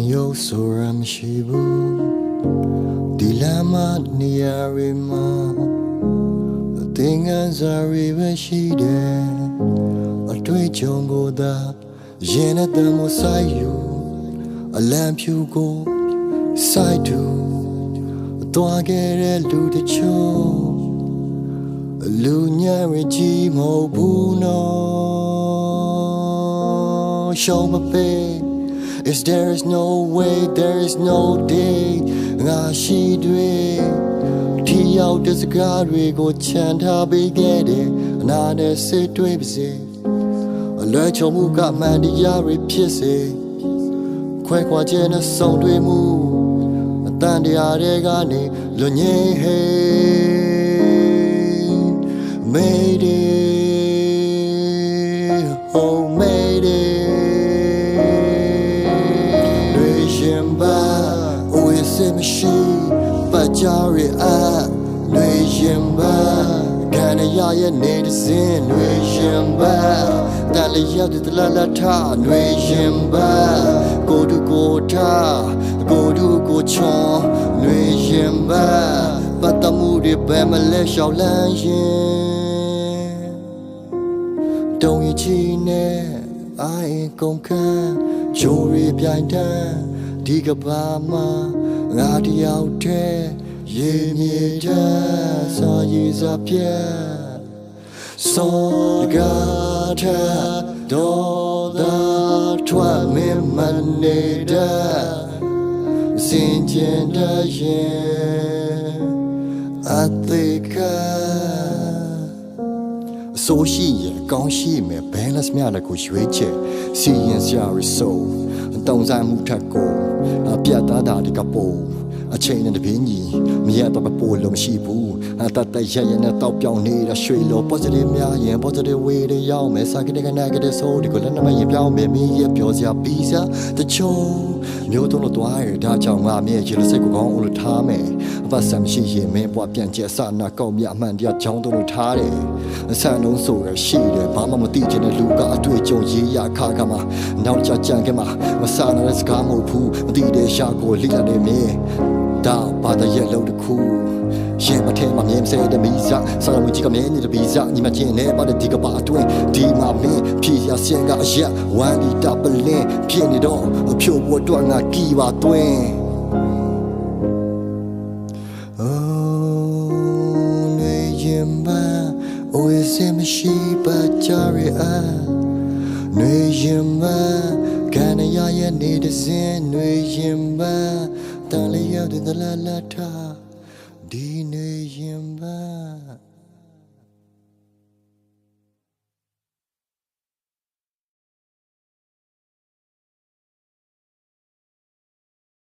yo soram shibu dilama niyarima tingan zari bashide atwe chongo da yena damo sayu alam pyu ko saidu twa gere lu de cho lu nyare ji mo bu no show my face is there is no way there is no day nga shi dwe thi yaw de saka dwe ko chan tha pe ke de ana ne se twe pa se a lwe chong mu ka manတရားတွေဖြစ်စေခွဲခွာခြင်းနဲ့ဆုံတွေ့မှုအတန်တရားတွေကနေလွတ်ငြိမ်းဟေး Mayday oh Mayday always a machine but jari ah Nuyimba Kana ya need sin Nuyimba Dali ya de la la ta Nuyimba Go to go ta Go to go chon Nuyimba Batamuri Bemale Shaolan Yin Don't you chine I ain't gon' come Jewelry behind them ဒီကဘာမှာငါတယောက်တည်းရေမြေတဲ့စာရည်စာပြတ်စောကတာဒေါ်သာထွတ်မင်းမနေတဲ့စင်ကြင်တဲ့ရင်အသေးကအစိုးရှိရင်ကောင်းရှိမယ်ဘယ်လက်စမြတဲ့ကိုရွေးချက်စီရင်စရာရဆိုတောင်းစားမှုထက်ကိုပြတ်သားတာဒီကပိုအချိန်နဲ့တပြင်းညီမရတော့ပိုလုံးမရှိဘူးအတတရရနဲ့တောက်ပြောင်းနေတာရွှေလော positive များရင် positive way တွေရောက်မယ် negative negative ဆိုဒီကိုလည်းနမရင်ပြောင်းမယ်မင်းရပြောစရာပြီးစားတချို့မျိုးတော့တော့ရဒါကြောင့်ငါမြဲချင်စိတ်ကိုကောင်းအောင်လို့ထားမယ်အပတ်စံရှိရင်မင်းပွားပြန်ကျက်စနာကောက်မြအမှန်တရားကြောင်းတော့လို့ထားတယ်အဆန်လုံးဆိုရရှိတယ်ဘာမှမသိချင်တဲ့လူကအတွေ့အကြုံရေးရခါကမှာနောက်ကြကြံကမှာမဆာနာတဲ့စကားမဟုတ်ဘူးမသိတဲ့ရှာကိုလိလာတယ်မင်းဒါပါတဲ့ရဲ့လုံးတစ်ခုရင်မထဲမှာမြင်စဲတဲ့မိစားစာလုံးကြီးကမြင်နေတဲ့ဗီဇညီမချင်းနဲ့ပါတဲ့ဒီကပါအတွင်းဒီမှာမင်းဖြည့်ရစင်ကအရက်ဝမ်ဒီတပ်ပလင်းဖြစ်နေတော့အဖြို့ပေါ်တော့ငါကီပါတွင်း always a machine but jari ah Nuyimba Kana ya need a sin Nuyimba Dali ya de la la ta Di Nuyimba